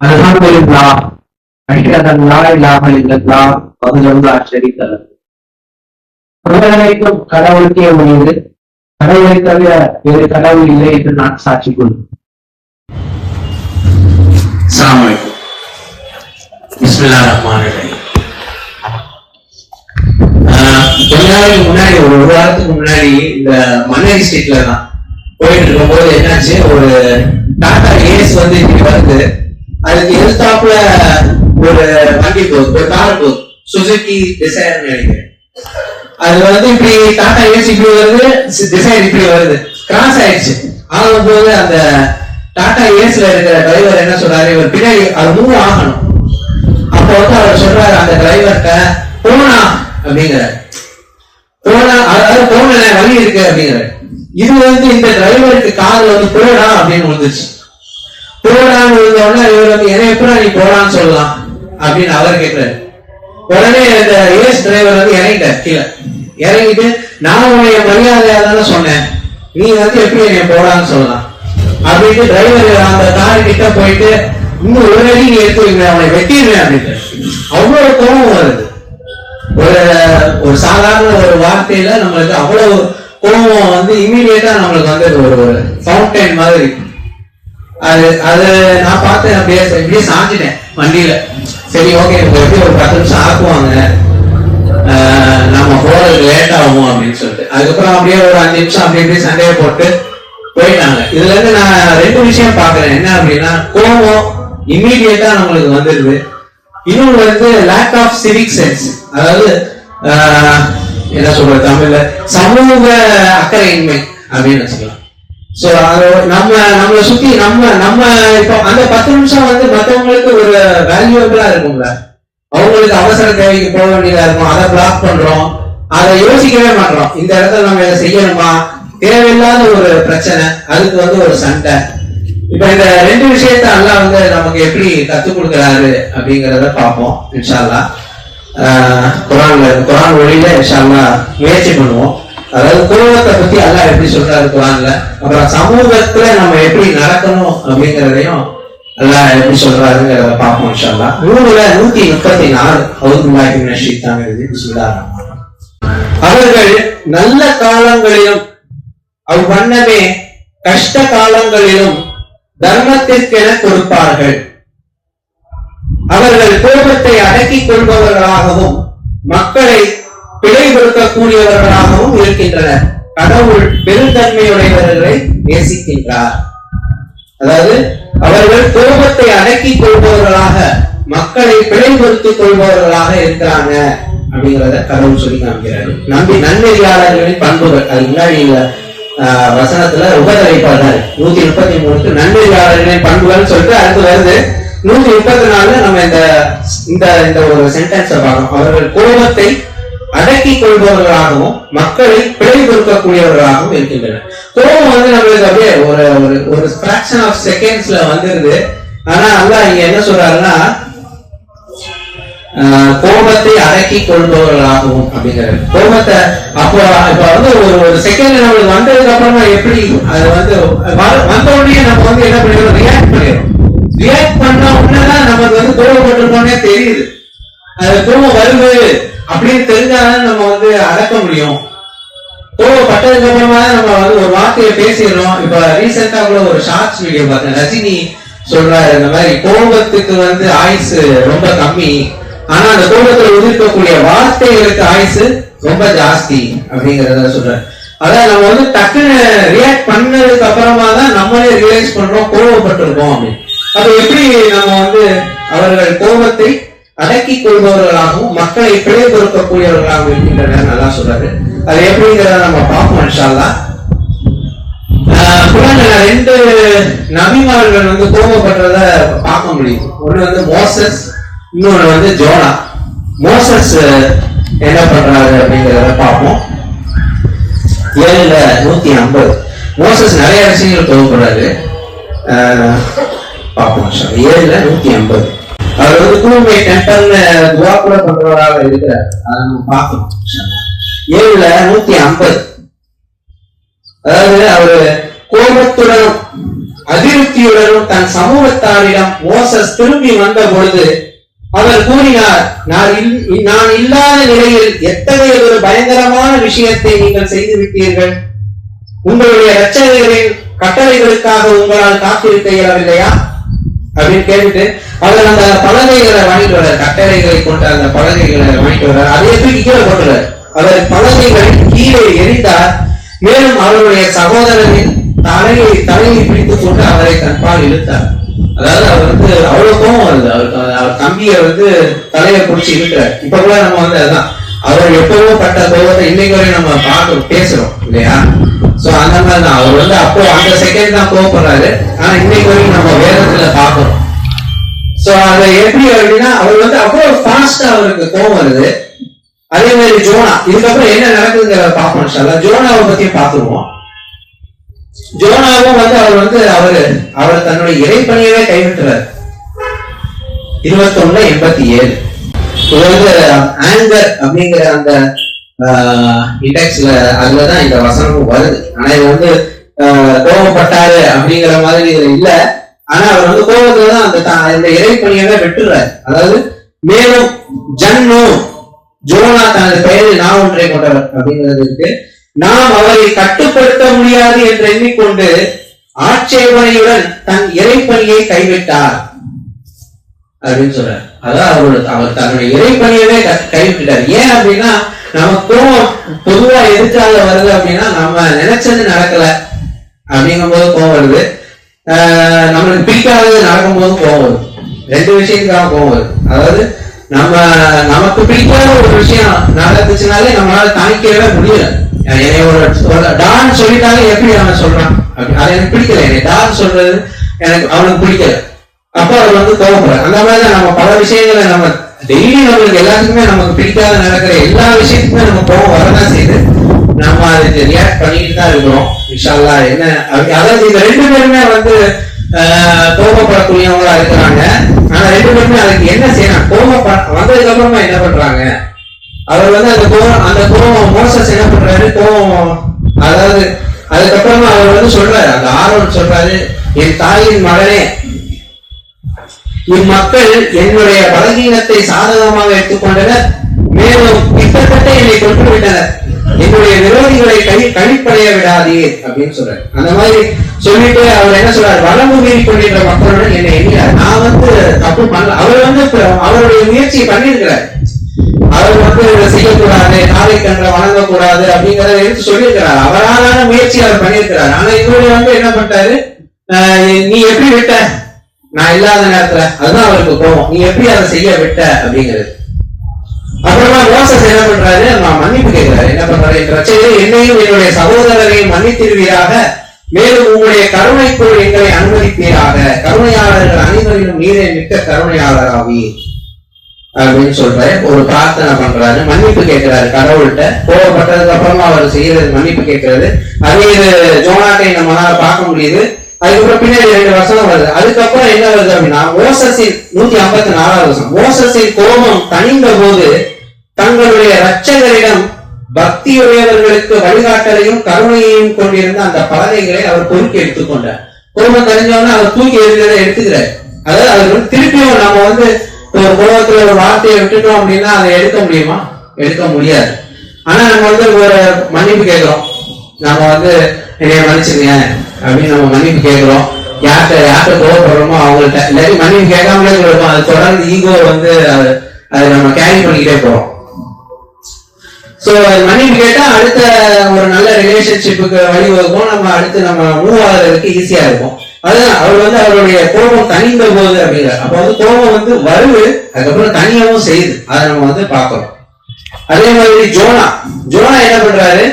அல்ஹம்துலில்லாஹ் அஷ்ஹது அன் லா இலாஹா இல்லல்லாஹ் வஹ்தஹு லா ஷரீக லஹு. புகழனைத்தும் கடவுளுக்கே உரியது. கடவுளை தவிர வேறு கடவுள் இல்லை என்று நான் சாட்சி கொள்கிறேன். அஸ்ஸலாமு அலைக்கும். பிஸ்மில்லாஹிர் ரஹ்மானிர் ரஹீம். கொஞ்ச நாளைக்கு முன்னாடி ஒரு வாரத்துக்கு முன்னாடி இந்த மன்னரி ஸ்ட்ரீட்ல தான் போயிட்டு இருக்கும்போது என்னாச்சு, ஒரு டாடா ஏஸ் வந்து இப்படி வருது. அதுக்கு எதிர்த்தாப்புல ஒரு வண்டி போகுது, ஒரு கார் போகுது, சுசுகி டிசைர் நினைக்கிறேன். அது வந்து இப்படி டாடா ஏஸ் இப்படி வருது, டிசைர் இப்படி வருது, கிராஸ் ஆயிடுச்சு. ஆகும்போது அந்த டாடா ஏஸ்ல இருக்கிற டிரைவர் என்ன சொல்றாரு, இவர் பின்னாடி அது மூவ் ஆகணும். அப்ப வந்து அவர் சொல்றாரு அந்த டிரைவர்கிட்ட, போனா அப்படிங்கிற போனா, அதாவது போன வழி இருக்கு அப்படிங்கிற. இது வந்து இந்த டிரைவருக்கு கார்ல வந்து போடா அப்படின்னு வந்துச்சு. போடான்னு விழுந்தோடனே இவர் வந்து என்ன எப்படா நீ போடான்னு சொல்லலாம் அப்படின்னு அவர் கேட்கிறாரு. உடனே இந்த ஏஸ் டிரைவர் வந்து இறங்கிட்டார். கீழே இறங்கிட்டு, நான் உன்னைய மரியாதையா தானே சொன்னேன், நீ வந்து எப்படி என்னை போடான்னு சொல்லலாம் அப்படின்ட்டு டிரைவர் அந்த கார் கிட்ட போயிட்டு, இன்னும் ஒரு அடி நீ எடுத்து வைங்க, அவனை வெட்டிடுவேன் அப்படின்ட்டு. அவ்வளவு கோபம் வருது. ஒரு சாதாரண ஒரு வார்த்தையில நம்மளுக்கு அவ்வளவு கோபம் வந்து இமீடியட்டா நம்மளுக்கு வந்து ஒரு ஃபவுண்டைன் மாதிரி. அது நான் பார்த்தேன். இப்படியே சாஞ்சிட்டேன் வண்டியில. சரி, ஓகே, எப்படி ஒரு 10 நிமிஷம் ஆக்குவாங்க, நம்ம போறது லேட் ஆகும் அப்படின்னு சொல்லிட்டு அதுக்கப்புறம் அப்படியே ஒரு 5 நிமிஷம் அப்படியே சண்டையை போட்டு போயிட்டாங்க. இதுல இருந்து நான் 2 விஷயம் பாக்குறேன். என்ன அப்படின்னா, கோபம் இமீடியட்டா நம்மளுக்கு வந்துருது. இன்னொன்று வந்து லேக் ஆஃப் சிவிக் சென்ஸ், அதாவது என்ன சொல்றது தமிழ்ல, சமூக அக்கறையின்மை அப்படின்னு வச்சுக்கலாம். சோ நம்மளை சுத்தி நம்ம இப்போ அந்த 10 நிமிஷம் வந்து மற்றவங்களுக்கு ஒரு வேல்யூபிளா இருக்கும்ல. அவங்களுக்கு அவசர தேவைக்கு போக வேண்டியதா இருக்கும், அதை பிளாக் பண்றோம், அதை யோசிக்கவே மாட்டோம். இந்த இடத்துல நம்ம இதை செய்யணுமா, தேவையில்லாத ஒரு பிரச்சனை, அதுக்கு வந்து ஒரு சண்டை. இப்ப இந்த 2 விஷயத்த அல்லாஹ் வந்து நமக்கு எப்படி கத்துக் கொடுக்கிறாரு அப்படிங்கறத பார்ப்போம் இன்ஷா அல்லாஹ். குர்ஆன் வழியில இன்ஷா அல்லாஹ் முயற்சி பண்ணுவோம். அதாவது கோபத்தை பத்தி அல்லாஹ் எப்படி சொல்றாரு குர்ஆன்ல, அப்புறம் சமூகத்துல நம்ம எப்படி நடக்கணும் அப்படிங்கறதையும் அல்லாஹ் எப்படி சொல்றாருங்கிறத பார்ப்போம் இன்ஷா அல்லாஹ். 134 அவுதுபில்லாஹி மினஷ் ஷைத்தானிர் ரஜீம். பிஸ்மில்லாஹிர் ரஹ்மானிர் ரஹீம். அவர்கள் நல்ல காலங்களிலும் அவ்வண்ணமே கஷ்ட காலங்களிலும் தர்மத்திற்கென கொடுப்பார்கள். அவர்கள் கோபத்தை அடக்கிக் கொள்பவர்களாகவும் மக்களை பிழைபடுத்தக்கூடியவர்களாகவும் இருக்கின்றனர். கடவுள் பெருந்தன்மையுடையவர்களை நேசிக்கின்றார். அதாவது அவர்கள் கோபத்தை அடக்கிக் கொள்பவர்களாக, மக்களை பிழைபடுத்திக் கொள்பவர்களாக இருக்கிறாங்க அப்படிங்கிறத கடவுள் சொல்லி காமிக்கிறாரு. நன்மையாளர்களின் பண்புகள், அது முன்னாடி வசனத்துல உபதலைப்பாளர் 133 நன்மையாளர்களின் பண்புகள் சொல்லிட்டு அடுத்து வருது 134. நம்ம இந்த ஒரு சென்டென்ஸை பார்க்கணும். அவர்கள் கோபத்தை அடக்கிக் கொள்பவர்களாகவும் மக்களை பிழை கொடுக்கக்கூடியவர்களாகவும் இருக்கின்றனர். கோபம் வந்து நம்மளுக்கு அப்படியே ஒரு ஃபிராக்ஷன் ஆஃப் செகண்ட்ஸ்ல வந்துருது. ஆனா அல்லாஹ் இங்க என்ன சொல்றாருன்னா, கோபத்தை அடக்கி கொள்பவர்களாகவும் அப்படிங்கிறது. கோபத்தை அப்போ இப்ப வந்து ஒரு செகண்ட் நம்மளுக்கு வந்ததுக்கு அப்புறமா எப்படி அது வந்து வந்த உடனே நம்ம வந்து என்ன பண்ணிடுறோம், ரியாக்ட் பண்ணிடுறோம். ரியாக்ட் பண்ண உடனேதான் நமக்கு வந்து கோபப்பட்டிருக்கோன்னே தெரியுது. அது கோபம் வருது அப்படின்னு தெரிஞ்சாதான் நம்ம வந்து அடக்க முடியும். கோபப்பட்டதுக்கு அப்புறமா நம்ம வந்து ஒரு வார்த்தையை பேசிடுறோம். இப்ப ரீசெண்டா கூட ஒரு ஷார்ட்ஸ் வீடியோ பார்த்தேன். ரஜினி சொல்றாரு இந்த மாதிரி கோபத்துக்கு வந்து ஆயுசு ரொம்ப கம்மி, ஆனா அந்த கோபத்துல உதிர்க்கக்கூடிய வார்த்தைகளுக்கு ஆயுசு ரொம்ப ஜாஸ்தி அப்படிங்கறத சொல்ற. அதான் நம்ம வந்து டக்குன்னு ரியாக்ட் பண்ணதுக்கு அப்புறமா தான் நம்மளே ரியலைஸ் பண்றோம் கோபப்பட்டிருக்கோம் அப்படின்னு. அது எப்படி நம்ம வந்து அவர்கள் கோபத்தை அடக்கிக் கொள்பவர்களாகவும் மக்களை பிழை பொறுக்கக்கூடியவர்களாகவும் இருக்கின்றனர் நல்லா சொல்றாரு. அது எப்படிங்கிறத நம்ம பார்ப்போம் இன்ஷா அல்லாஹ். குர்ஆன்ல 2 நபிமார்கள் வந்து கோபப்படுறத பார்க்க முடியும். ஒண்ணு வந்து மோசஸ், இன்னொன்னு வந்து ஜோனா. மோசஸ் என்ன பண்றாரு அப்படிங்கிறத பார்ப்போம். 7:150 மோசஸ் நிறைய விஷயங்கள் கோபப்படுறாரு. பார்ப்போம் 7:150. அவர் வந்து கூர்மை டெம்பர்னு துவா கூட பண்றவராக இருக்கிறார். அதை நம்ம பார்க்கணும். 7:150 அதாவது அவரு கோபத்துடனும் அதிருப்தியுடனும் தன் சமூகத்தாரிடம் மோசஸ் திரும்பி வந்த பொழுது அவர் கூறினார், நான் இல்லாத நிலையில் எத்தகைய ஒரு பயங்கரமான விஷயத்தை நீங்கள் செய்து விட்டீர்கள். உங்களுடைய இரட்சகரின் கட்டளைகளுக்காக உங்களால் காத்திருக்க இயலவில்லையா அப்படின்னு கேட்டுட்டு அவர் அந்த பலகைகளை வாங்கிட்டு வர்றார். கட்டளைகளை கொண்ட அந்த பலகைகளை வாங்கிட்டு வர்றார். அதே தூக்கி கீழே போட்டுறார். அவர் பலகைகளை கீழே எரிந்தார். மேலும் அவருடைய சகோதரரின் தலையை பிடித்துக் கொண்டு அவரை தன்பால் இழுத்தார். அதாவது அவர் அவ்வளவு கோபம் வருது. அவர் தம்பியை தலையை பிடிச்சி இழுக்கிறார். இப்ப கூட நம்ம அதான் அவர் எப்பவோ பட்ட கோபத்தை இன்னைக்கு வரை நம்ம பார்க்க பேசுறோம் இல்லையா? சோ அந்த மாதிரிதான் அவர் அப்போ அந்த செகண்ட் தான் கோவப்படுறாரு. ஆனா இன்னைக்கு வரைக்கும் நம்ம வேதத்துல பார்க்கிறோம். சோ அதை எப்படி அப்படின்னா அவர் அவ்வளவு ஃபாஸ்டா அவருக்கு கோபம் வருது. அதே மாதிரி ஜோனா, இதுக்கப்புறம் என்ன நடக்குதுங்கிற பார்ப்போம். ஜோனாவை பத்தியும் பார்த்துருவோம். ஜோனாவும் அவர் தன்னுடைய இறைப்பணியவே கைவிட்டுறார். 21:87 ஆங்கர் அப்படிங்கிற அந்த இண்டெக்ஸ்ல அதுலதான் இந்த வசனமும் வருது. ஆனா இது கோபப்பட்டாரு அப்படிங்கிற மாதிரி இதுல இல்ல. ஆனா அவர் கோபத்துலதான் அந்த இறைப்பணியவே விட்டுறாரு. அதாவது மேலும் ஜோனா தனது பெயரில் நான் ஒன்றை கொண்டவர் அப்படிங்கிறது இருக்கு. நாம் அவரை கட்டுப்படுத்த முடியாது என்று எண்ணிக்கொண்டு ஆட்சேபனையுடன் தன் இறைப்பணியை கைவிட்டார் அப்படின்னு சொல்றார். அதாவது அவர் தன்னுடைய இறைப்பணியவே கைவிட்டார். ஏன் அப்படின்னா நமக்கும் பொதுவா எதுக்காக வருது அப்படின்னா நம்ம நினைச்சது நடக்கல அப்படிங்கும் போது கோவம் வருது. நம்மளுக்கு பிடிக்காதது நடக்கும் போது கோவம் வருது. ரெண்டு விஷயத்துக்காக கோவம் வருது. அதாவது நமக்கு பிடிக்காத ஒரு விஷயம் நடந்துச்சுனாலே நம்மளால தாங்கிக்கவே முடியல. டான் சொல்லிட்டாலே எப்படி அவன் சொல்றான், அது எனக்கு பிடிக்கல, எனக்கு டான் சொல்றது எனக்கு அவனுக்கு பிடிக்கல, அப்ப அவர் கோபப்படுறார். அந்த மாதிரிதான் நம்ம பல விஷயங்களை நம்ம டெய்லி நம்மளுக்கு எல்லாத்துக்குமே நமக்கு பிடிக்காத நடக்கிற எல்லா விஷயத்துக்குமே நம்ம கோபம் வரதான் செய்து நம்ம அதுக்கு ரியாக்ட் பண்ணிட்டு தான் இருக்கிறோம். இன்ஷா அல்லாஹ் என்ன அதாவது இந்த ரெண்டு பேருமே கோபப்படக்கூடியவங்களா இருக்கிறாங்க. ஆனா ரெண்டு பேருமே அதுக்கு என்ன செய்யணும், கோபம் வந்ததுக்கு அப்புறமா என்ன பண்றாங்க, அவர் அந்த கோபம் மோசஸ் என்ன பண்றாரு, கோபம் அதாவது அதுக்கப்புறமா அவர் சொல்றாரு, அந்த ஆரோன் சொல்றாரு, என் தாயின் மகனே, இம்மக்கள் என்னுடைய பலகீனத்தை சாதகமாக எடுத்துக்கொண்டனர், மேலும் கிட்டத்தட்ட என்னை கொண்டு விட்டனர், என்னுடைய விரோதிகளை கழிப்படைய விடாதீர் அப்படின்னு சொல்றாரு. அந்த மாதிரி சொல்லிட்டு அவர் என்ன சொல்றாரு, வரம்பு மீறி கொண்டிருக்கிற மக்களுடன் என்னை எண்ணினார். நான் தப்பு பண்ணல. அவர் அவருடைய முயற்சியை பண்ணியிருக்கிறார். அவர் செய்யக்கூடாது, நாளை கன்ற வணங்கக்கூடாது அப்படிங்கறத எடுத்து சொல்லியிருக்கிறார். அவரான முயற்சி அவர் பண்ணியிருக்கிறார். ஆனா இவரு என்ன பண்ணிட்டாரு, நீ எப்படி விட்ட நான் இல்லாத நேரத்துல, அதுதான் அவருக்கு கோபம், நீ எப்படி அதை செய்ய விட்ட அப்படிங்கிறது. அப்புறமா மோசஸ் என்ன பண்றாரு, நான் மன்னிப்பு கேட்கிறாரு. என்ன பண்றாரு, என் ரட்சகரே, என்னையும் என்னுடைய சகோதரரையும் மன்னித்திருவீராக, மேலும் உங்களுடைய கருணைக்குள் எங்களை அனுமதிப்பீராக, கருணையாளர்கள் அனைவரிலும் நீரே மிக்க கருணையாளராவீர் அப்படின்னு சொல்றாரு. ஒரு பிரார்த்தனை பண்றாரு, மன்னிப்பு கேட்கிறாரு கடவுள்கிட்ட. கோவப்பட்டதுக்கு அப்புறமா அவர் செய்யறது மன்னிப்பு கேட்கிறது. அதே ஜோனாட்டை நம்மளால பார்க்க முடியுது. அதுக்கப்புறம் பின்னாடி 2 வசனம் வருது. அதுக்கப்புறம் என்ன வருது அப்படின்னா, மோசஸின் 154வது வசனம், மோசஸின் கோபம் தணிந்த போது தங்களுடைய இரட்சகரிடம் பக்தியுடையவர்களுக்கு வழிகாட்டலையும் கருணையையும் கொண்டிருந்த அந்த பலகைகளை அவர் பொறுக்கி எடுத்துக்கொண்டார். கோபம் தணிஞ்சவன அவர் தூக்கி எறிகிறதை எடுத்துக்கிறார். அதாவது அவர் திருப்பியும் நம்ம ஒரு கோபத்துல ஒரு வார்த்தையை விட்டுட்டோம் அப்படின்னா அதை எடுக்க முடியுமா, எடுக்க முடியாது. ஆனா நம்ம ஒரு மன்னிப்பு கேட்கிறோம், நம்ம என்னைய மன்னிச்சுங்க அப்படின்னு நம்ம மன்னிப்பு கேட்கிறோம். யார்கிட்ட கோவப்படுறோமோ அவங்கள்ட்ட, இல்லாட்டி மன்னிப்பு கேட்காமலே இருக்கும். அது தொடர்ந்து ஈகோ அதை நம்ம கேரி பண்ணிக்கிட்டே போறோம். சோ மன்னிப்பு கேட்டா அடுத்த ஒரு நல்ல ரிலேஷன்ஷிப்புக்கு வழிவகுக்கும். நம்ம அடுத்து நம்ம மூவ் ஆகிறதுக்கு ஈஸியா இருக்கும். அதுதான் அவர் அவருடைய கோபம் தணிந்த போது அப்படிங்கிற. அப்ப கோபம் வருது, அதுக்கப்புறம் தனியாவும் செய்யுது. அதை நம்ம பார்க்கிறோம். அதே மாதிரி ஜோனா என்ன பண்றாரு,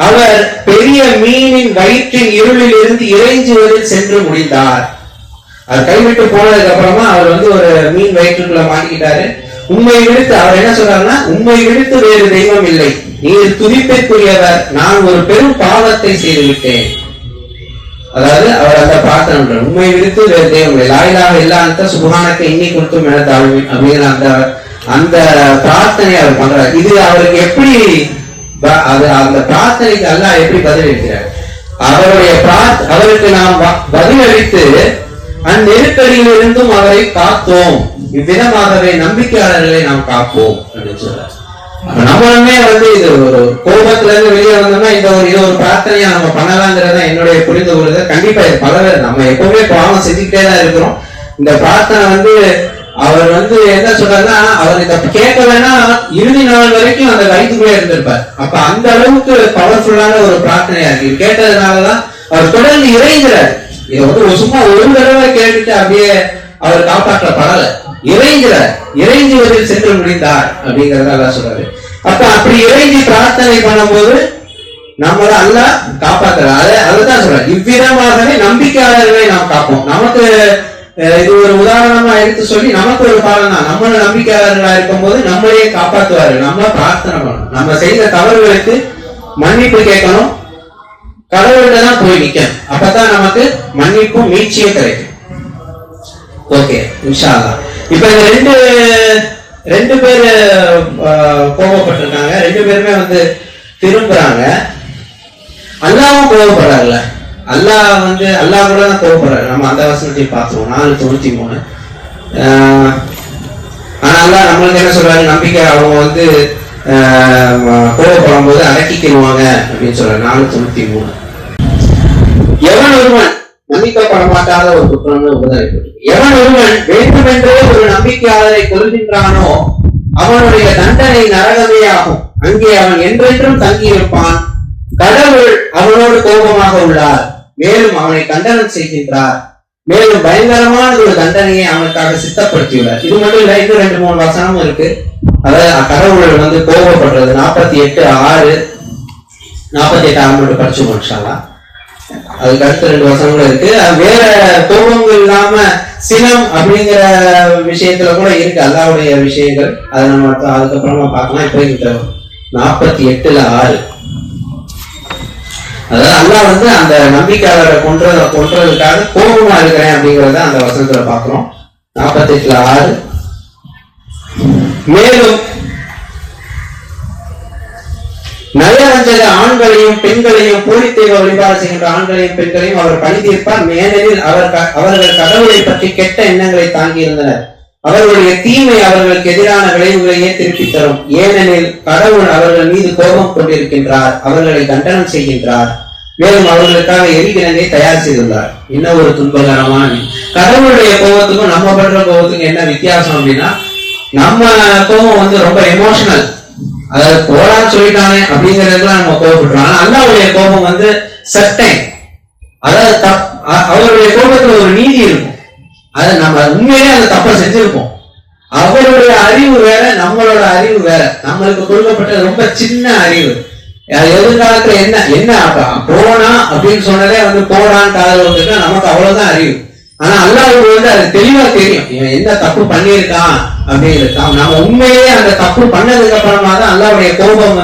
அவர் பெரிய மீனின் வயிற்றின் இருளில் இருந்து இறைஞ்சுவதில் சென்று முடிந்தார். அவர் கைவிட்டு போனதுக்கு அப்புறமா அவர் ஒரு மீன் வயிற்றுக்குள்ள மாட்டிக்கிட்டாரு. உண்மை விடுத்து அவர் என்ன சொல்றாருன்னா, உண்மை விடுத்து வேறு தெய்வம் இல்லை, நீர் துதிப்பிற்குரியவர், நான் ஒரு பெரும் பாவத்தை செய்து விட்டேன். அதாவது அவர் அந்த பிரார்த்தனை, உண்மை விடுத்து வேறு தெய்வம் இல்லை, லாயிலாக இல்லாத சுபகானத்தை இன்னி கொடுத்தும் என தாழ்வு அப்படிங்கிற அந்த பிரார்த்தனை அவர் பண்றாரு. இது அவருக்கு எப்படி, அந்த பிரார்த்தனைக்கு அல்லாஹ் எப்படி பதில் அளிக்கிறார். அவருக்கு நாம் பதிலளித்து அந்நெருக்கடியில் இருந்தும் அவரை காத்தோம். இவ்விதமாகவே நம்பிக்கையாளர்களை நாம் காப்போம் அப்படின்னு சொல்றார். நம்மளுமே இது ஒரு கோபத்துல இருந்து வெளியே வந்தோம்னா இது ஒரு பிரார்த்தனையா நம்ம பண்ணலாங்கிறத என்னுடைய புரிந்து கொள்ளுதல். கண்டிப்பா இது பல நம்ம எப்பவுமே பாவம் செஞ்சுக்கிட்டே தான் இருக்கிறோம். இந்த பிரார்த்தனை அவர் என்ன சொல்றாருன்னா, அவர் இதை கேட்க வேணா இறுதி நாள் வரைக்கும் அந்த வயிற்றுக்குள்ளே இருந்திருப்பார். அப்ப அந்த அளவுக்கு பவர்ஃபுல்லான ஒரு பிரார்த்தனையா இருக்கு. கேட்டதுனாலதான் அவர் தொடர்ந்து இறைஞ்சார். இதை சும்மா ஒரு தடவை கேட்டுட்டு அப்படியே அவர் காப்பாற்றப்படல, இறைஞ்சார். இறைஞ்சுவதில் சென்று முடிந்தார் அப்படிங்கறத சொல்றாரு. அப்ப அப்படி இறைஞ்சி பிரார்த்தனை பண்ணும்போது நம்மள அல்லாஹ் காப்பாத்துறாரு. அதுதான் சொல்றாரு, இவ்விதமாகவே நம்பிக்கையாளர்களை நாம் காப்போம். நமக்கு இது ஒரு உதாரணமா எடுத்து சொல்லி நமக்கு ஒரு பாடம் தான். நம்மள நம்பிக்கையாளர்களா இருக்கும் போது நம்மளையே காப்பாற்றுவாரு. நம்ம பிரார்த்தனை பண்ணணும், நம்ம செய்த தவறுகளுக்கு மன்னிப்பு கேட்கணும், கடவுள்கிட்ட தான் போய் நிக்கணும். அப்பதான் நமக்கு மன்னிப்பும் மீட்சியும் கிடைக்கும். ஓகே, இன்ஷா அல்லாஹ். இப்ப இந்த ரெண்டு பேரு கோபப்பட்டிருக்காங்க. ரெண்டு பேருமே திரும்புறாங்க. அல்லாவும் கோபப்படுறாங்கல்ல, அல்லாஹ் கூட தான் கோபப்படுறாரு. நம்ம அந்த வசனத்தையும் பார்த்துருவோம், 4:93. ஆனா அல்லாஹ் நம்மளுக்கு என்ன சொல்றாரு, நம்பிக்கை அவங்க கோபப்படும் போது அடக்கிக்கிடுவாங்க அப்படின்னு சொல்றாரு. 4:93. எவன் ஒருவன் மன்னிக்கப்பட மாட்டாத ஒரு குற்றம் உபதரிப்பது. எவன் ஒருவன் வேண்டுமென்றே ஒரு நம்பிக்கையாளரை கொள்கின்றானோ அவனுடைய தண்டனை நரகமே ஆகும். அங்கே அவன் என்றென்றும் தங்கியிருப்பான். கடவுள் அவனோடு கோபமாக உள்ளார், மேலும் அவனை கண்டனம் செய்கின்றார், மேலும் பயங்கரமான ஒரு தண்டனையை அவனுக்காக சித்தப்படுத்தியுள்ளார். இது மட்டும் இல்ல, இன்னும் 2-3 வசனமும் இருக்கு. அதாவது கடவுள் கோபப்படுறது 48:6, 48 படிச்சு முடிச்சாலாம். அதுக்கு அடுத்த 2 வசனங்களும் இருக்கு. வேற கோபங்கள் இல்லாம சினம் அப்படிங்கிற விஷயத்துல கூட இருக்கு, அல்லாவுடைய விஷயங்கள். அதை நம்ம அதுக்கப்புறமா பார்க்கலாம். இப்ப 48:6, அதாவது அல்லாஹ் அந்த நம்பிக்கையாளரை கொன்றதுக்காக கோபமா இருக்கிறேன் அப்படிங்கறத அந்த வசனத்துல பாக்குறோம். 48:6. மேலும் நயவஞ்சக ஆண்களையும் பெண்களையும் போலித்தெய்வ வழிபாடு செய்கின்ற ஆண்களையும் பெண்களையும் அவர் பழி தீர்ப்பார். ஏனெனில் அவர்கள் கடவுளை பற்றி கெட்ட எண்ணங்களை தாங்கி இருந்தனர். அவர்களுடைய தீமை அவர்களுக்கு எதிரான விளைவுகளையே திருப்பி தரும். ஏனெனில் கடவுள் அவர்கள் மீது கோபம் கொண்டிருக்கின்றார், அவர்களை கண்டனம் செய்கின்றார், மேலும் அவர்களுக்காக எரிகிழங்கை தயார் செய்துள்ளார். இன்னும் ஒரு துன்பகரமான கடவுளுடைய கோபத்துக்கும் நம்ம பண்ற கோபத்துக்கும் என்ன வித்தியாசம் அப்படின்னா, நம்ம கோபம் ரொம்ப எமோஷனல், அதாவது போடான்னு சொல்லிட்டானே அப்படிங்கறதுலாம் நம்ம கோபப்படுறோம். ஆனா அல்லாஹ்வுடைய கோபம் சர்டைன், அதாவது அவருடைய கோபத்துல ஒரு நீதி இருக்கும். அதை நம்ம உண்மையிலே அந்த தப்பை செஞ்சிருப்போம். அவருடைய அறிவு வேற, நம்மளோட அறிவு வேற. நம்மளுக்கு கொடுக்கப்பட்ட ரொம்ப சின்ன அறிவு. எதிர்காலத்துல என்ன போனா அப்படின்னு சொன்னதே போடான்னு காதல் வந்துட்டா நமக்கு அவ்வளவுதான் அறிவு. ஆனா அல்லாஹ்வுக்கு அது தெளிவா தெரியும், இவன் என்ன தப்பு பண்ணியிருக்கான் அப்படின்னு. நம்ம உண்மையிலே அந்த தப்பு பண்ணதுக்கு அப்புறமா தான் அல்லாஹ்வுடைய கோபம்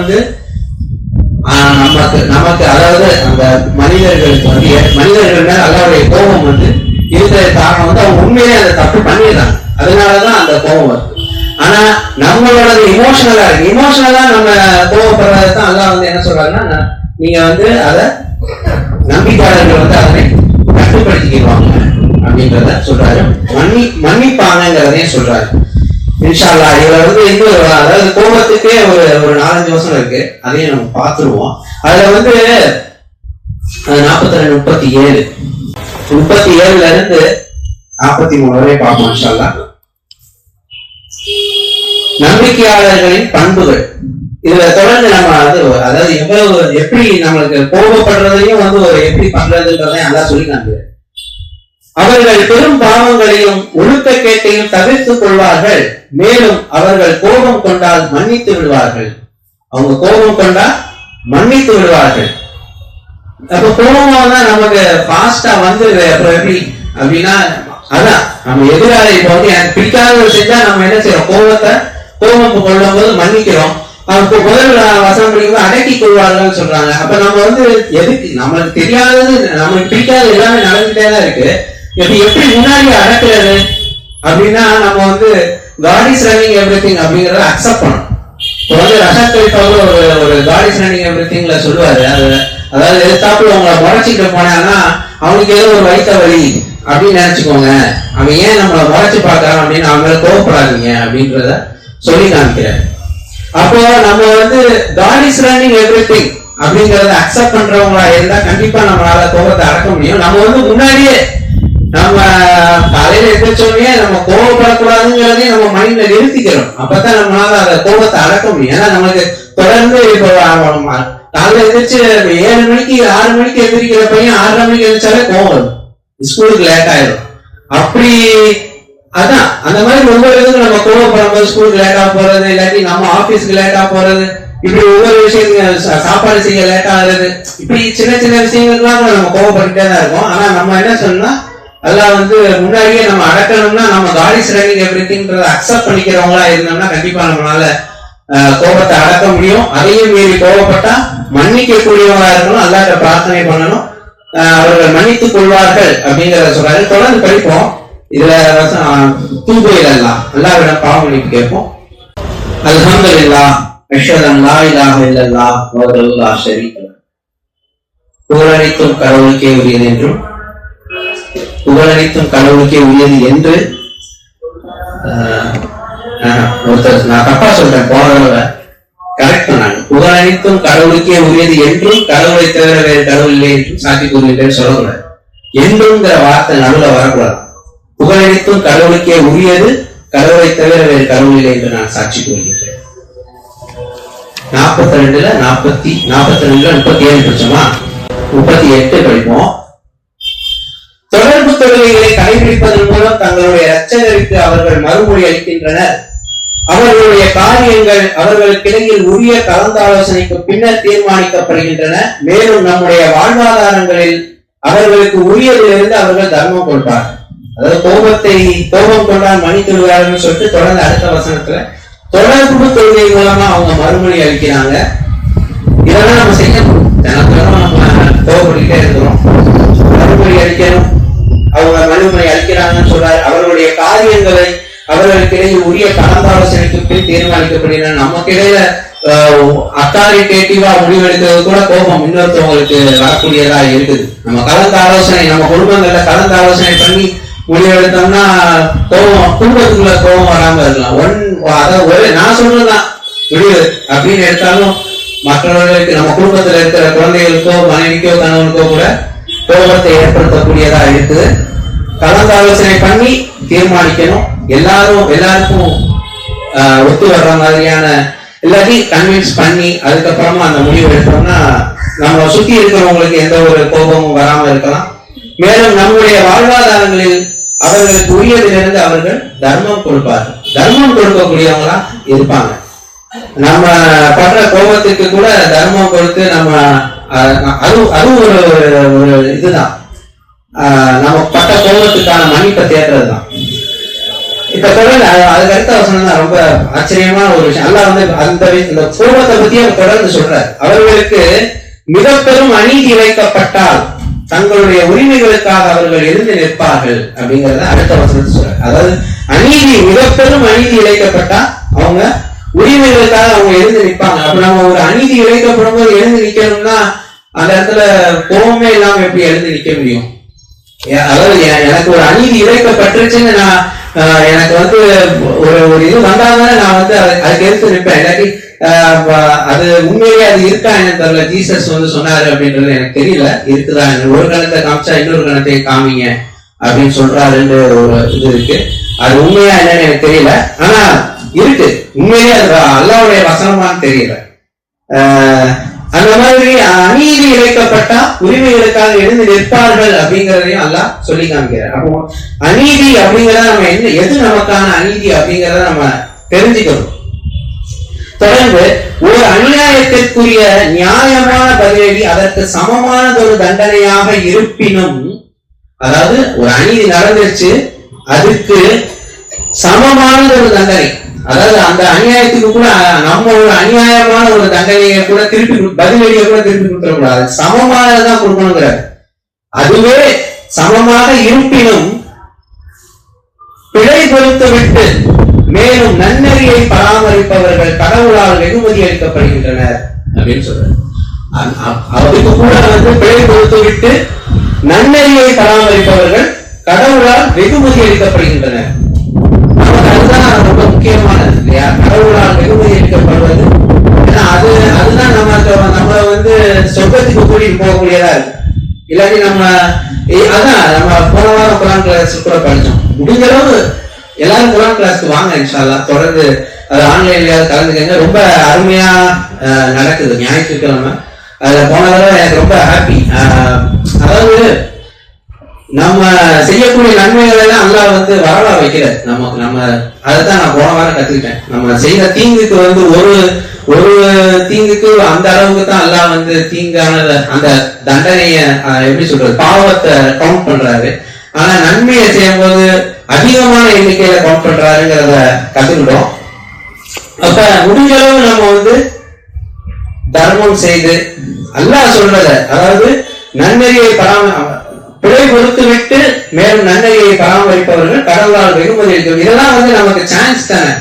நமக்கு அதாவது அந்த மனிதர்கள் மேல அல்லாஹ்வுடைய கோபம் இருக்கிற காரணம் அவங்க உண்மையிலே அந்த தப்பு பண்ணிடுறாங்க, அதனாலதான் அந்த கோபம் வருது. ஆனா நம்மளோட இமோஷனலா இருக்கு. இமோஷனலா நம்ம கோபப்படுறதான் அல்லாஹ் என்ன சொல்றாங்கன்னா, நீங்க அதை நம்பிக்கையாளர்கள் அதனை கட்டுப்படுத்திக்குவாங்க அப்படின்றத சொல்றாரு. மன்னிப்பாங்கிறதையும் சொல்றாரு. இன்ஷா அல்லாஹ் இதுல இன்னும் அதாவது கோபத்துக்கே ஒரு 4-5 வருஷம் இருக்கு, அதையும் நம்ம பார்த்துருவோம். அதுல 42, 37 இருந்து 43 வரை பார்ப்போம் இன்ஷா அல்லாஹ். நம்பிக்கையாளர்களின் பண்புகள். இதுல தொடர்ந்து நம்ம அதாவது எப்படி நம்மளுக்கு கோபப்படுறதையும் எப்படி பண்றதுன்றதையும் அல்லாஹ் சொல்லி காண்கிறார். அவர்கள் பெரும் பாவங்களையும் ஒழுக்கக்கேட்டையும் தவிர்த்துக் கொள்வார்கள், மேலும் அவர்கள் கோபம் கொண்டால் மன்னித்து விடுவார்கள். அவங்க கோபம் கொண்டால் மன்னித்து விடுவார்கள். அப்ப கோபம் தான் நமக்கு பாஸ்டா அப்புறம் எப்படி அப்படின்னா, அதான் நம்ம எதிராளி எனக்கு பிடிக்காத செஞ்சா நம்ம என்ன செய்யறோம், கோபம் கொள்ளும் போது மன்னிக்கிறோம். அவங்க முதல் வசனம் படிக்கும்போது அடக்கி கொள்வார்கள் சொல்றாங்க. அப்ப நம்ம எதுக்கு நம்மளுக்கு தெரியாதது, நம்மளுக்கு பிடிக்காத எல்லாமே நடந்துட்டே தான் இருக்கு. எப்படி முன்னாடி அடக்குறது அப்படின்னா, நம்ம God is running everything அப்படிங்கறத அக்செப்ட் பண்ணணும். இப்போ ரஷத் கலிஃபா ஒரு God is running everythingல சொல்லுவாரு. அதாவது எதிர்த்தாப்புல உங்களை முறைச்சிட்டு போனான்னா அவனுக்கு ஏதோ ஒரு வயிற்ற வலி அப்படின்னு நினைச்சுக்கோங்க, அவன் ஏன் நம்மளை முறைச்சு பார்க்கறான் அப்படின்னு அவங்க மேல கோவப்படாதீங்க அப்படின்றத சொல்லி காமிக்கிறேன். அப்போ நம்ம God is running everything அப்படிங்கறத அக்செப்ட் பண்றவங்களா இருந்தா கண்டிப்பா நம்மளால கோபத்தை அடக்க முடியும். நம்ம முன்னாடியே நம்ம காலையில எதிர்த்தோடனே நம்ம கோபப்படக்கூடாதுங்கிறதையும் நம்ம மைண்ட்ல நிறுத்திக்கிறோம். அப்பதான் நம்மளால அந்த கோபத்தை அடக்க முடியும். ஏன்னா நமக்கு தொடர்ந்து இப்போ காலையில எதிர்த்து 7 மணிக்கு 6 மணிக்கு எதிர்க்கிற பையன் 6:30 மணிக்கு எதிர்த்தாலே கோபம் வரும், ஸ்கூலுக்கு லேட் ஆயிடும். அப்படி அதான் அந்த மாதிரி ஒவ்வொரு இதுக்கும் நம்ம கோபப்படும் போது ஸ்கூலுக்கு லேட்டா போறது, இல்லாட்டி நம்ம ஆபீஸ்க்கு லேட்டா போறது, இப்படி ஒவ்வொரு விஷயத்துக்கு சாப்பாடு செய்ய லேட் ஆகுறது, இப்படி சின்ன சின்ன விஷயங்கள்லாம் நம்ம கோபப்பட்டுட்டே தான் இருக்கோம். ஆனா நம்ம என்ன சொன்னா அதெல்லாம் முன்னாடியே நம்ம அடக்கணும்னா நம்ம God is running everythingன்றத அக்செப்ட் பண்ணிக்கிறவங்களா இருந்தோம்னா கண்டிப்பா நம்மளால கோபத்தை அடக்க முடியும். அதையும் மீறி கோபப்பட்டா மன்னிக்க கூடியவங்களா இருக்கணும், அல்லாஹ்ட்ட பிரார்த்தனை பண்ணணும், அவர்கள் மன்னித்துக் கொள்வார்கள் அப்படிங்கிறத சொல்றாரு. தொடர்ந்து படிப்போம். இதுல தூபையிலாம் அல்லாஹ்விடம் பாவ மன்னிப்பு கேட்போம். அல்ஹம்துலில்லாஹ் அஷ்ஹது அன் லா இலாஹ இல்லல்லாஹ் வஹ்தஹு லா ஷரீக லஹ். புகழனைத்தும் கடவுளுக்கே உரியது என்றும் புகழனைத்தும் கடவுளுக்கே உரியது என்று ஒருத்தர் நான் தப்பா சொல்றேன், போன தடவை கரெக்ட் பண்ணாங்க. புகழனைத்தும் கடவுளுக்கே உரியது என்றும் கடவுளை தவிர வேறு கடவுள் இல்லை என்றும் சாட்சி கூறுகின்றேன்னு சொல்லக்கூடாது. என்றுங்கிற வார்த்தை நடுவில் வரக்கூடாது. புகழனைத்தும் கடவுளுக்கே உரியது, கடவுளை தவிர வேறு கடவுள் இல்லை என்று நான் சாட்சி கூறுகின்றேன். 42 37 படிச்சோமா? 38 படிப்போம். தொடர்பு தொழுகைகளை கடைபிடிப்பதன் மூலம் தங்களுடைய இரட்சகருக்கு அவர்கள் மறுமொழி அளிக்கின்றனர். அவர்களுடைய காரியங்கள் அவர்களுக்கிடையில் உரிய கலந்தாலோசனைக்கு பின்னர் தீர்மானிக்கப்படுகின்றன. மேலும் நம்முடைய வாழ்வாதாரங்களில் அவர்களுக்கு உரியதிலிருந்து அவர்கள் தர்மம் கொடுப்பார். அதாவது கோபம் கொண்டால் மணி தொழுவார்கள் சொல்லிட்டு தொடர்ந்து அடுத்த வசனத்துல தொடர்பு தொழுகை மூலமா அவங்க மறுமொழி அளிக்கிறாங்க. இதெல்லாம் நம்ம செய்யணும். தினத்திலும் நம்ம கோபப்பட்டுட்டே இருக்கிறோம், மறுமொழி அளிக்கணும். அவங்க மறுமொழி அளிக்கிறாங்கன்னு சொல்றாரு. அவர்களுடைய காரியங்களை அவர்களுக்கிடையில் உரிய கலந்தாலோசனைக்கு பின் தீர்மானிக்கப்படுகின்றன. நமக்கு இடையில அத்தாரிட்டேட்டிவா முடிவெடுக்கிறது கூட கோபம் இன்னொருத்தவங்களுக்கு வரக்கூடியதா இருக்குது. நம்ம கலந்து ஆலோசனை, நம்ம குடும்பங்கள்ல கலந்து ஆலோசனை பண்ணி முடிவெடுத்தோம்னா கோபம், குடும்பத்துக்குள்ள கோபம் வராம இருக்கலாம். நான் சொல்றதுதான் முடிவு அப்படின்னு எடுத்தாலும் மற்றவர்களுக்கு, நம்ம குடும்பத்துல இருக்கிற குழந்தைகளுக்கோ மனைவிக்கோ கணவனுக்கோ கூட கோபத்தை ஏற்படுத்தக்கூடியதா இருக்குது. கலந்து ஆலோசனை பண்ணி தீர்மானிக்கணும். எல்லாருக்கும் ஒத்து வர்ற மாதிரியான எல்லாத்தையும் கன்வின்ஸ் பண்ணி அதுக்கப்புறமா அந்த முடிவு எடுத்தோம்னா நம்ம சுத்தி இருக்கிறவங்களுக்கு எந்த ஒரு கோபமும் வராம இருக்கலாம். மேலும் நம்முடைய வாழ்வாதாரங்களில் அவர்களுக்கு உரியதிலிருந்து அவர்கள் தர்மம் கொடுப்பார்கள். தர்மம் கொடுக்கக்கூடியவங்களா இருப்பாங்க. நம்ம படுற கோபத்துக்கு கூட தர்மம் கொடுத்து நம்ம அது ஒரு இதுதான், நம்ம பட்ட கோபத்துக்கான மன்னிப்பை தேடுறதுதான். இப்ப தொடர்ந்து அதுக்கு அடுத்த வசனம் தான் ரொம்ப ஆச்சரியமான ஒரு விஷயம். அல்லாஹ் அந்த கோபத்தை பத்தி அவர் தொடர்ந்து சொல்றார். அவர்களுக்கு மிக பெரும் அநீதி இழைக்கப்பட்டால் தங்களுடைய உரிமைகளுக்காக அவர்கள் எழுந்து நிற்பார்கள் அப்படிங்கறத அடுத்த வசனத்தை சொல்றாரு. அதாவது மிக பெரும் அநீதி இழைக்கப்பட்டா அவங்க உரிமைகளுக்காக அவங்க எழுந்து நிற்பாங்க. அப்ப நம்ம ஒரு அநீதி இழைக்கப்படும் போது எழுந்து நிக்கணும்னா அந்த இடத்துல கோபமே இல்லாம எப்படி எழுந்து நிக்க முடியும்? அதாவது எனக்கு ஒரு அநீதி இழைக்கப்பட்டுருச்சுன்னு நான் எனக்கு ஒரு இது வந்தாங்கன்னா நான் அதுக்கு எடுத்து நிற்பேன். இல்லாட்டி அது உண்மையிலே அது இருக்கா என்னன்னு தெரியல. ஜீசஸ் சொன்னாரு அப்படின்றது எனக்கு தெரியல. இருக்குதா, ஒரு கணத்தை காமிச்சா இன்னொரு கணத்தை காமிங்க அப்படின்னு சொல்றாருன்னு ஒரு இது இருக்கு. அது உண்மையா என்னன்னு எனக்கு தெரியல. ஆனா இருக்கு, உண்மையிலே அது அல்லாஹ்வுடைய வசனமான்னு தெரியல. அந்த மாதிரி அநீதி இழைக்கப்பட்டா உரிமைகளுக்காக எழுந்து நிற்பார்கள் அப்படிங்கிறதையும் அல்லாஹ் சொல்லி காமிக்கிறார். அப்போ அநீதி அப்படிங்கிறத நம்ம எது நமக்கான அநீதி அப்படிங்கிறத நம்ம தெரிஞ்சுக்கணும். தொடர்ந்து ஒரு அநியாயத்திற்குரிய நியாயமான பதிலடி அதற்கு சமமானதொரு தண்டனையாக இருப்பினும், அதாவது ஒரு அநீதி நடந்துருச்சு, அதுக்கு சமமானது ஒரு தண்டனை, அதாவது அந்த அநியாயத்துக்கு கூட நம்ம ஒரு அநியாயமான ஒரு தண்டனையை கூட திருப்பி பதிலடியை கூட திருப்பி கொடுத்துடக்கூடாது, சமமானதான் கொடுக்கணுங்கிறார். அதுவே சமமாக இருப்பினும் பிழை பொறுத்து விட்டு மேலும் நன்னெறியை பராமரிப்பவர்கள் கடவுளால் வெகுமதி அளிக்கப்படுகின்றனர் அப்படின்னு சொல்றாரு. அதுக்கு கூட வந்து பிழை கொடுத்து விட்டு நன்னெறியை பராமரிப்பவர்கள் கடவுளால் வெகுமதி அளிக்கப்படுகின்றனர். நமக்கு அதுதான் ரொம்ப முக்கியமானது இல்லையா? கடவுளால் வெகுமதி அளிக்கப்படுவது, அதுதான் நம்மளை வந்து சொர்க்கத்துக்கு கூட்டிட்டு போகக்கூடியதா இருக்கு. இல்லாட்டி நம்ம போன வாரம் குரான் கிளாஸ் கூட படிச்சோம். முடிஞ்ச அளவு எல்லாரும் குரான் கிளாஸ்க்கு வாங்க, இன்ஷா அல்லாஹ். தொடர்ந்து அது ஆன்லைன்லயாவது கலந்துக்கங்க. ரொம்ப அருமையா நடக்குது ஞாயிற்றுக்கிழமை. அதுல போன தடவை எனக்கு ரொம்ப ஹாப்பி. அதாவது நம்ம செய்யக்கூடிய நன்மைகள் எல்லாம் அல்லாஹ் வந்து வரவா வைக்கிறார் நமக்கு. நம்ம அதைத்தான் நான் போன வாரம் கத்துக்கிட்டேன். நம்ம செய்த தீங்குக்கு வந்து ஒரு தீங்குக்கு அந்த அளவுக்கு தான் அல்லாஹ் வந்து தீங்கான அந்த தண்டனைய எப்படி சொல்றது, பாவத்தை கவுண்ட் பண்றாரு. ஆனா நன்மையை செய்யும் போது அதிகமான எண்ணிக்கையில கவுண்ட் பண்றாருங்கிறத கத்துக்கிட்டோம். அப்ப முடிஞ்ச அளவு நம்ம வந்து தர்மம் செய்து அல்லாஹ் சொல்றத, அதாவது நன்னெறியை பிழை கொடுத்து விட்டு மேலும் நன்னெறியை பராமரிப்பவர்கள் கடவுளால் வெகுமதி அளிக்கும். இதெல்லாம் வந்து நமக்கு சான்ஸ் தானே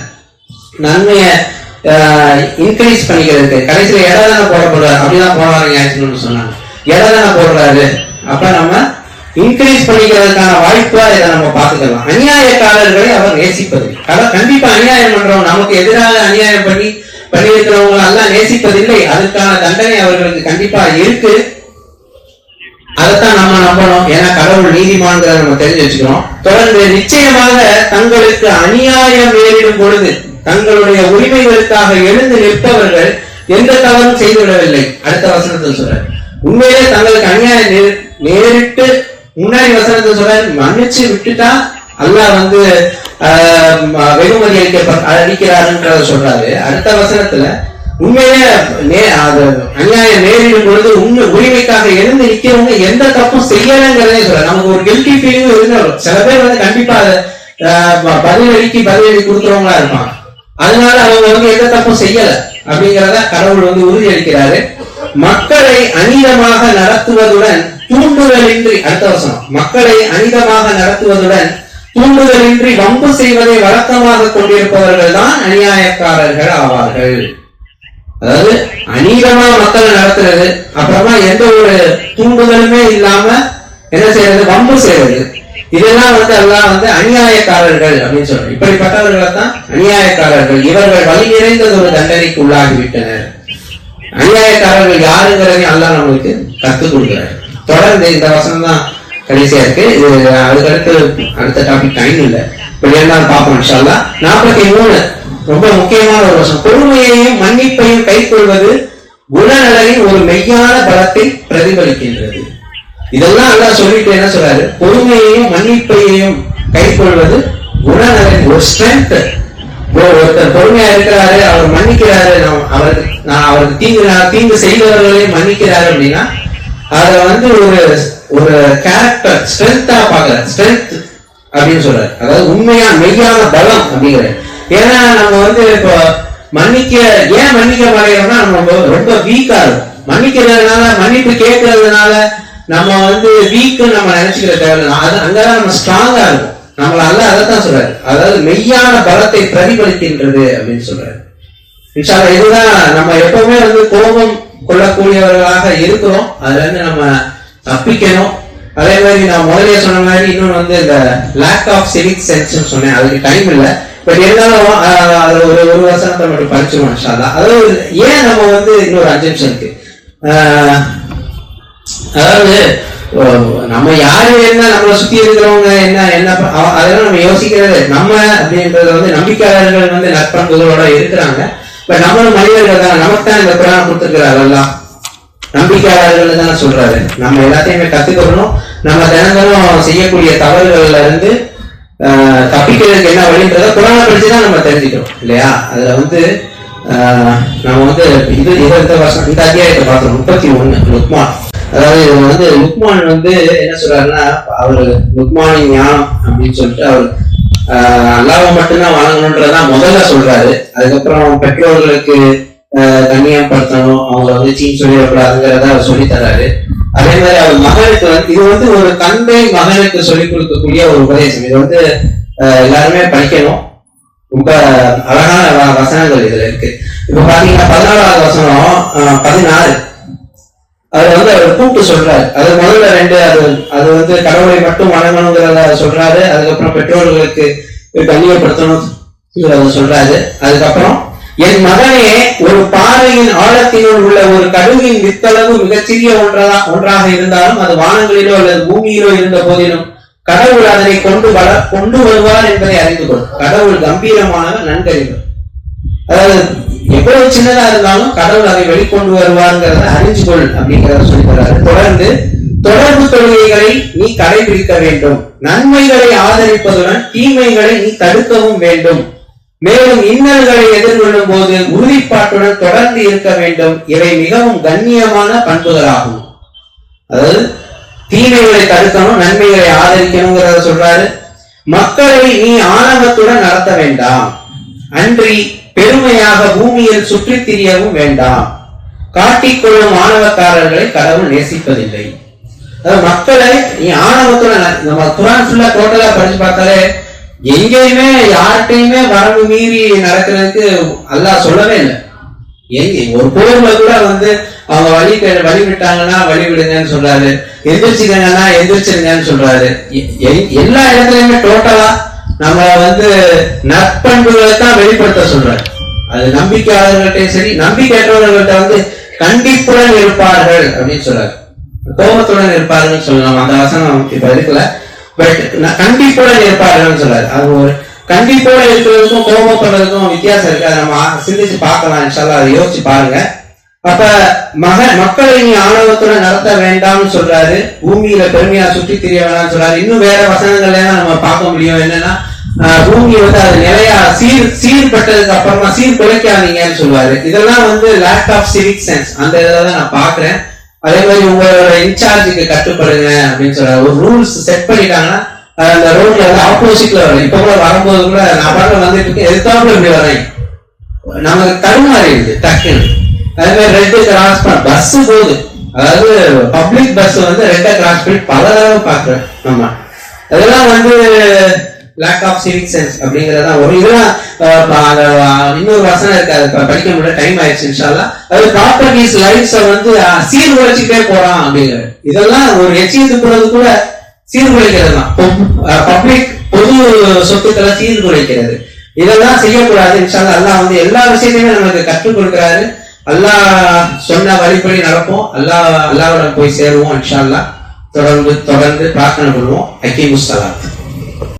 நன்மைய இன்க்ரீஸ் பண்ணிக்கிறதுக்கு. கடைசியில எடை தானே போடப்படுறாரு, அப்படிதான் போடுறாங்க சொன்னாங்க. எடை தானே போடுறாரு, அப்ப நம்ம இன்க்ரீஸ் பண்ணிக்கிறதுக்கான வாய்ப்பா இதை நம்ம பார்த்துக்கலாம். அநியாயக்காரர்களை அவர் நேசிப்பதில்லை. கண்டிப்பா அநியாயம் பண்றவங்க, நமக்கு எதிராக அநியாயம் பண்ணியிருக்கிறவங்க எல்லாம் நேசிப்பதில்லை. அதுக்கான தண்டனை அவர்களுக்கு கண்டிப்பா இருக்கு. அதைத்தான் நம்ம நம்பணும். ஏன்னா கடவுள் நீதிமான்கிறத நம்ம தெரிஞ்சு வச்சுக்கிறோம். தொடர்ந்து நிச்சயமாக தங்களுக்கு அநியாயம் நேரிடும் பொழுது தங்களுடைய உரிமைகளுக்காக எழுந்து நிற்பவர்கள் எந்த தவறும் செய்துவிடவில்லை. அடுத்த வசனத்தில் சொல்ற, உண்மையிலே தங்களுக்கு அநியாயம் நேரிட்டு முன்னாடி வசனத்தை சொல்ற மன்னிச்சு விட்டுட்டா அல்லாஹ் வந்து வெகுமதி அளிக்கிறாருன்றத சொல்றாரு. அடுத்த வசனத்துல உண்மையிலே அநியாயம் நேரிடும் பொழுது உரிமைக்காக எழுந்து நிக்கிறவங்க எந்த தப்பும் செய்யலங்கிறதே சொல்ற. நமக்கு ஒரு கில்ட்டி ஃபீலிங் இருந்தாலும் சில பேர் வந்து கண்டிப்பா பதிலடி கொடுக்குறவங்களா இருப்பாங்க. அதனால அவங்க வந்து எந்த தப்பும் செய்யல அப்படிங்கிறத கடவுள் வந்து உறுதி அளிக்கிறாரு. மக்களை அநீதமாக நடத்துவதுடன் தூண்டுதலின்றி, அடுத்த வசனம், மக்களை அநீதமாக நடத்துவதுடன் தூண்டுதலின்றி வம்பு செய்வதை வழக்கமாக கொண்டிருப்பவர்கள் தான் அநியாயக்காரர்கள் ஆவார்கள். அதாவது அநீதமா மக்களை நடத்துறது, அப்புறமா எந்த ஒரு தூண்டுதலுமே இல்லாம என்ன செய்யறது, வம்பு செய்வது, இதெல்லாம் வந்து எல்லாம் வந்து அநியாயக்காரர்கள் அப்படின்னு சொல்றோம். இப்படிப்பட்டவர்களை தான் அநியாயக்காரர்கள். இவர்கள் வழி நிறைந்தது ஒரு தண்டனைக்கு உள்ளாகிவிட்டனர். அநியாயக்காரர்கள் யாருங்கிறதையும் அல்லாஹ் நம்மளுக்கு கத்துக் கொடுக்கிறார். தொடர்ந்து இந்த வசனம் தான் கடைசியா இருக்கு. இது அதுக்கடுத்து அடுத்த டாபிக் டைம் இல்லை, இப்ப இருந்தாலும் பார்ப்போம் இன்ஷா அல்லாஹ். 43 ரொம்ப முக்கியமான ஒரு வசனம். பொறுமையையும் மன்னிப்பையும் கைக்கொள்வது குணநலனின் ஒரு மெய்யான பலத்தை பிரதிபலிக்கின்றது. இதெல்லாம் அல்லாஹ் சொல்லிட்டு என்ன சொல்றாரு, பொறுமையையும் மன்னிப்பையும் கைக்கொள்வது குணநலனின் ஒரு ஸ்ட்ரென்த். ஒருத்தர் பொறுமையா இருக்கிறாரு, அவர் மன்னிக்கிறாரு, அவருக்கு தீங்கு செய்தவர்களையும் மன்னிக்கிறாரு அப்படின்னா அத வந்து ஒரு கேரக்டர் ஸ்ட்ரென்த்தா பாக்குற, ஸ்ட்ரென்த் அப்படின்னு சொல்றாரு. அதாவது உண்மையா மெய்யான பலம் அப்படிங்கிறாரு. ஏன்னா நம்ம வந்து இப்போ ஏன் மன்னிக்க மாட்டேங்கிறோம்னா நம்ம ரொம்ப வீக்கா இருக்கும். மன்னிக்கிறதுனால, மன்னிப்பு கேட்கறதுனால நம்ம வந்து வீக்கு நம்ம நினைச்சுக்கிற தேவையில்லை. அங்கதான் நம்ம ஸ்ட்ராங்கா இருக்கும். நம்மள அதைத்தான் சொல்றாரு, அதாவது மெய்யான பலத்தை பிரதிபலிக்கின்றது அப்படின்னு சொல்றாரு. இன்ஷா அல்லாஹ் இதுதான் நம்ம எப்பவுமே வந்து கோபம் கொள்ளக்கூடியவர்களாக இருக்கிறோம். அதுல இருந்து நம்ம தப்பிக்கணும். அதே மாதிரி நான் முதலே சொன்ன மாதிரி இன்னொன்று வந்து இந்த லேக் ஆஃப் சிவிக் சென்ஸ் சொன்னேன், அதுக்கு டைம் இல்லை. பட் இருந்தாலும் அது ஒரு வசனத்தை மட்டும் படிச்சுருவோம் இன்ஷா அல்லாஹ். அதாவது ஏன் நம்ம வந்து இன்னொரு 5 நிமிஷம் இருக்கு. அதாவது நம்ம யாரு என்ன, நம்மளை சுத்தி இருக்கிறவங்க என்ன அதெல்லாம் நம்ம யோசிக்கிறது. நம்ம அப்படின்றது வந்து நம்பிக்கையாளர்கள் வந்து நற்பண்புகளோட இருக்கிறாங்க. பட் நம்மளும் மனிதர்கள் தான். நமக்கு தான் இந்த குரான் கொடுத்துருக்கிறாரு எல்லாம். நம்பிக்கையாளர்கள் தானே சொல்றாரு. நம்ம எல்லாத்தையுமே கத்துக்கணும். நம்ம தினந்தனம் செய்யக்கூடிய தவறுகள்ல இருந்து தப்பிக்கிறதுக்கு என்ன வழின்றத குரானை படிச்சுதான் நம்ம தெரிஞ்சுக்கிறோம் இல்லையா? அதுல வந்து நம்ம வந்து இந்த வருஷம் இந்த அத்தியாயத்தை பார்த்தோம். 31 லுக்மான். அதாவது இது வந்து லுக்மான் வந்து என்ன சொல்றாருன்னா, அவரு லுக்மானின் ஞானம் அப்படின்னு சொல்லிட்டு அவர் அல்லாஹ்வை மட்டும்தான் வணங்கணும்ன்றதான் முதல்ல சொல்றாரு. அதுக்கப்புறம் பெற்றோர்களுக்கு கண்ணியம் படுத்தணும், அவங்களை வந்து சீன் சொல்லிடக்கூடாதுங்கிறத அவர் சொல்லி தர்றாரு. அதே மாதிரி அவர் மகனுக்கு வந்து இது வந்து ஒரு தந்தை மகனுக்கு சொல்லிக் கொடுக்கக்கூடிய ஒரு உபதேசம். இது வந்து எல்லாருமே படிக்கணும். ரொம்ப அழகான வசனங்கள் இதுல இருக்கு. இப்ப பாத்தீங்கன்னா 14வது வசனம் 16 அதை வந்து அவர் கூப்பிட்டு சொல்றாரு. அது முதல்ல அது வந்து கடவுளை மட்டும் வணங்கணுங்கிறத சொல்றாரு. அதுக்கப்புறம் பெற்றோர்களுக்கு கண்ணியப்படுத்தணும் சொல்றாரு. அதுக்கப்புறம் என் மகனே, ஒரு பாறையின் ஆழத்தினுள் உள்ள ஒரு கடுகின் வித்தளவு மிகச்சிறிய ஒன்றாக இருந்தாலும் அது வானங்களிலோ அல்லது பூமியிலோ இருந்த போதிலும் கடவுள் அதனை கொண்டு வருவார் என்பதை அறிந்து கொள். கடவுள் கம்பீரமானவர், நன்கறிவர். அதாவது எவ்வளவு சின்னதா இருந்தாலும் கடவுள் அதை வெளிக்கொண்டு வருவார்ங்கிறத அறிஞ்சு கொள் அப்படிங்கிறத சொல்லி தர்றாரு. தொடர்ந்து தொடர்பு கொள்கைகளை நீ கடைபிடிக்க வேண்டும். நன்மைகளை ஆதரிப்பதுடன் தீமைகளை நீ தடுக்கவும் வேண்டும். மேலும் இன்னல்களை எதிர்கொள்ளும் போது உறுதிப்பாட்டுடன் தொடர்ந்து இருக்க வேண்டும். இவை மிகவும் கண்ணியமான பண்புகளாகும். அதாவது தீமைகளை தடுக்கணும், நன்மைகளை ஆதரிக்கணுங்கிறத சொல்றாரு. மக்களை நீ ஆணவத்துடன் நடத்த வேண்டாம். அன்றி பெருமையாக பூமியில் சுற்றி திரியவும் வேண்டாம். காட்டிக்கொள்ளும் ஆணவக்காரர்களை கடவுள் நேசிப்பதில்லை. அதாவது மக்களை நீ ஆணவத்துடன், நம்ம குர்ஆன் ஃபுல்லா டோட்டலா படிச்சு பார்த்தாலே எங்கேயுமே யார்கிட்டையுமே வரம்பு மீறி நடக்கிறதுக்கு அல்லாஹ் சொல்லவே இல்லை. ஒரு போர்ல கூட வந்து அவங்க வழி விட்டாங்கன்னா வழி விடுங்கன்னு சொல்றாரு, எந்திரிச்சுக்கங்கன்னா எந்திரிச்சிருங்கன்னு சொல்றாரு. எல்லா இடத்துலயுமே டோட்டலா நம்ம வந்து நற்பண்புகளை தான் வெளிப்படுத்த சொல்றாரு. அது நம்பிக்கையாளர்கள்ட்டையும் சரி, நம்பிக்கையற்றவர்கள்ட்ட வந்து கண்டிப்புடன் இருப்பார்கள் அப்படின்னு சொல்றாரு. கோபத்துடன் இருப்பார்கள் சொல்லலாம், அந்த வசனம் இப்ப இருக்குல்ல. பட் கண்டிப்புடன் இருப்பார்கள் சொல்றாரு. அது ஒரு கண்டிப்போட இருக்கிறதுக்கும் கோபப்படுறதுக்கும் வித்தியாசம் இருக்கு. அதை நம்ம சிந்திச்சு பார்க்கலாம். இன்ஷால்லா அதை யோசிச்சு பாருங்க. அப்ப மக்களை நீ ஆணவத்துடன் நடத்த வேண்டாம்னு சொல்றாரு. பூமியில பெருமையா சுற்றி திரிய வேண்டாம்னு சொல்றாரு. இன்னும் வேற வசனங்கள்ல நம்ம பார்க்க முடியும். என்னன்னா பூமி வந்து அது நிலையா சீர்பட்டதுக்கு அப்புறமா குலைக்காதீங்கன்னு சொல்லுவாரு. இதெல்லாம் வந்து லேக் ஆஃப் சிவிக் சென்ஸ், அந்த இதில் நான் பாக்குறேன். அதே மாதிரி உங்களோட இன்சார்ஜுக்கு கட்டுப்படுங்க அப்படின்னு சொல்றாரு. ஒரு ரூல்ஸ் செட் பண்ணிட்டாங்கன்னா அந்த ரோட்ல வந்து ஆப்போசிட்ல வரேன். இப்ப கூட வரும்போது கூட நான் பாட்டு வந்துட்டு எதிர்த்தாப்புல இப்படி வரேன், நமக்கு தடுமாறிடுது டக்குன்னு. அதே மாதிரி ரெட்டு கிராஸ் பஸ் போகுது, அதாவது பப்ளிக் பஸ் வந்து ரெட்டை கிராஸ் பண்ணி பல தடவை பாக்குறேன். ஆமா, அதெல்லாம் வந்து லேக் ஆஃப் சிவிக் சென்ஸ் அப்படிங்கறதா ஒரு இதெல்லாம். இன்னொரு வசனம் இருக்கு, அது படிக்க முடியல, டைம் ஆயிடுச்சு இன்ஷால்லா. அது ப்ராப்பர்ட்டிஸ் லைஃப்ஸ வந்து சீர்குலைச்சுட்டே போறான் அப்படிங்கிற இதெல்லாம் ஒரு எச்சரித்துக்குறது கூட சீர்குலைக்கிறது தான். பப்ளிக் பொது சொத்துக்களை சீர்குலைக்கிறது, இதெல்லாம் செய்யக்கூடாது. இன்ஷால்லா அல்லாஹ் வந்து எல்லா விஷயத்தையுமே நமக்கு கற்றுக் கொடுக்கிறாரு. அல்லாஹ் சொன்ன வழிபடி நடப்போம், அல்லாஹ்விடம் போய் சேருவோம். இன்ஷால்லா தொடர்ந்து பிரார்த்தனை பண்ணுவோம். அக்கீமுஸ் ஸலாத்.